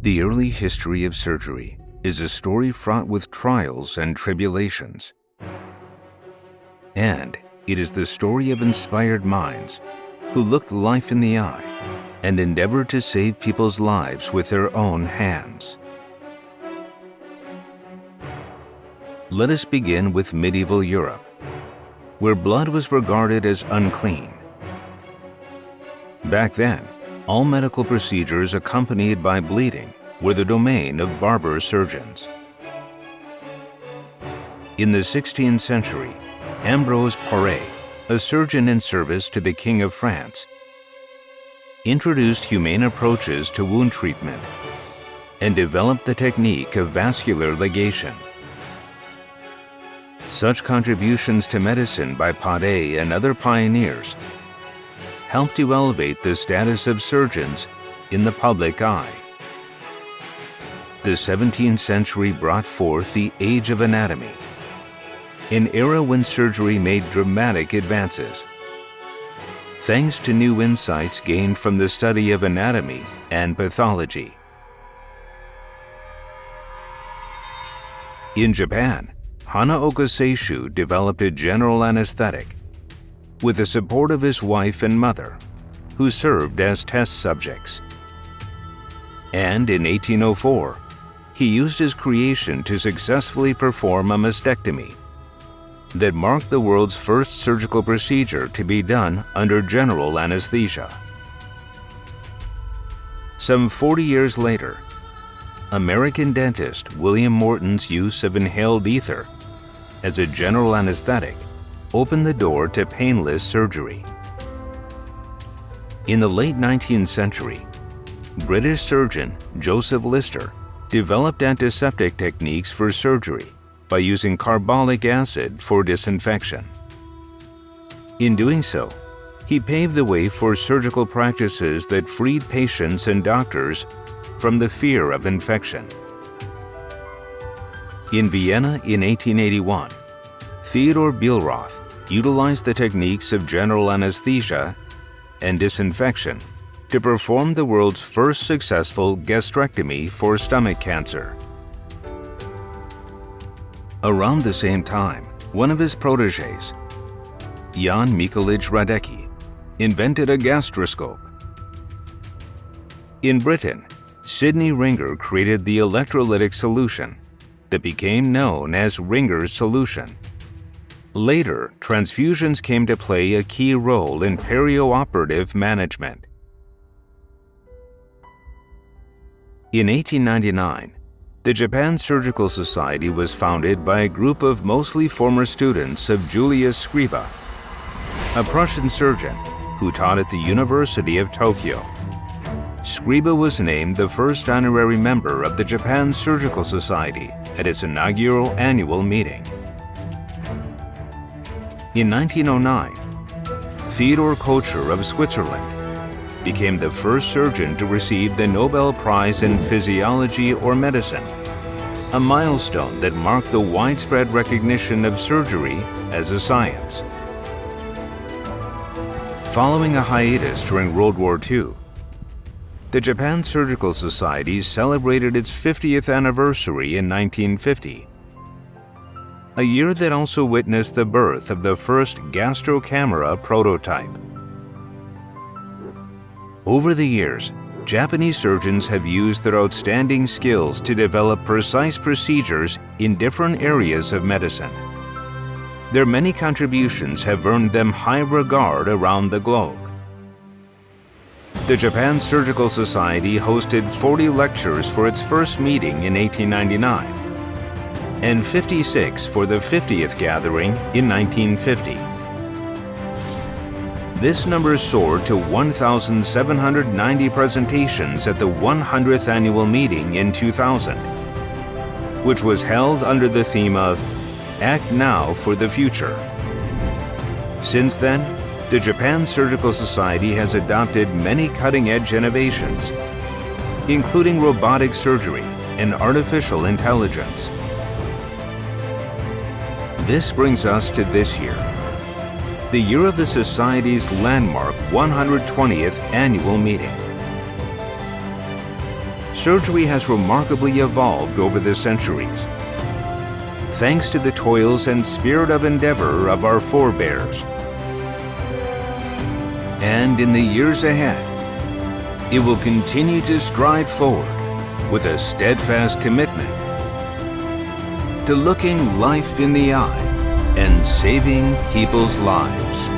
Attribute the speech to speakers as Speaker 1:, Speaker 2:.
Speaker 1: The early history of surgery is a story fraught with trials and tribulations. And it is the story of inspired minds who looked life in the eye and endeavored to save people's lives with their own hands. Let us begin with medieval Europe, where blood was regarded as unclean. Back then, all medical procedures accompanied by bleeding were the domain of barber surgeons. In the 16th century, Ambroise Paré, a surgeon in service to the King of France, introduced humane approaches to wound treatment and developed the technique of vascular ligation. Such contributions to medicine by Paré and other pioneers helped to elevate the status of surgeons in the public eye. The 17th century brought forth the Age of Anatomy, an era when surgery made dramatic advances, thanks to new insights gained from the study of anatomy and pathology. In Japan, Hanaoka Seishu developed a general anesthetic with the support of his wife and mother, who served as test subjects. And in 1804, he used his creation to successfully perform a mastectomy that marked the world's first surgical procedure to be done under general anesthesia. Some 40 years later, American dentist William Morton's use of inhaled ether as a general anesthetic opened the door to painless surgery. In the late 19th century, British surgeon Joseph Lister developed antiseptic techniques for surgery by using carbolic acid for disinfection. In doing so, he paved the way for surgical practices that freed patients and doctors from the fear of infection. In Vienna in 1881, Theodor Billroth utilized the techniques of general anesthesia and disinfection to perform the world's first successful gastrectomy for stomach cancer. Around the same time, one of his protégés, Jan Mikulicz Radecki, invented a gastroscope. In Britain, Sidney Ringer created the electrolytic solution that became known as Ringer's solution. Later, transfusions came to play a key role in perioperative management. In 1899, the Japan Surgical Society was founded by a group of mostly former students of Julius Scriba, a Prussian surgeon who taught at the University of Tokyo. Scriba was named the first honorary member of the Japan Surgical Society at its inaugural annual meeting. In 1909, Theodor Kocher of Switzerland became the first surgeon to receive the Nobel Prize in Physiology or Medicine, a milestone that marked the widespread recognition of surgery as a science. Following a hiatus during World War II, the Japan Surgical Society celebrated its 50th anniversary in 1950, a year that also witnessed the birth of the first gastrocamera prototype. Over the years, Japanese surgeons have used their outstanding skills to develop precise procedures in different areas of medicine. Their many contributions have earned them high regard around the globe. The Japan Surgical Society hosted 40 lectures for its first meeting in 1899 and 56 for the 50th gathering in 1950. This number soared to 1,790 presentations at the 100th annual meeting in 2000, which was held under the theme of Act Now for the Future. Since then, the Japan Surgical Society has adopted many cutting-edge innovations, including robotic surgery and artificial intelligence. This brings us to this year, the year of the Society's landmark 120th annual meeting. surgery has remarkably evolved over the centuries, thanks to the toils and spirit of endeavor of our forebears. And in the years ahead, it will continue to stride forward with a steadfast commitment to looking life in the eye and saving people's lives.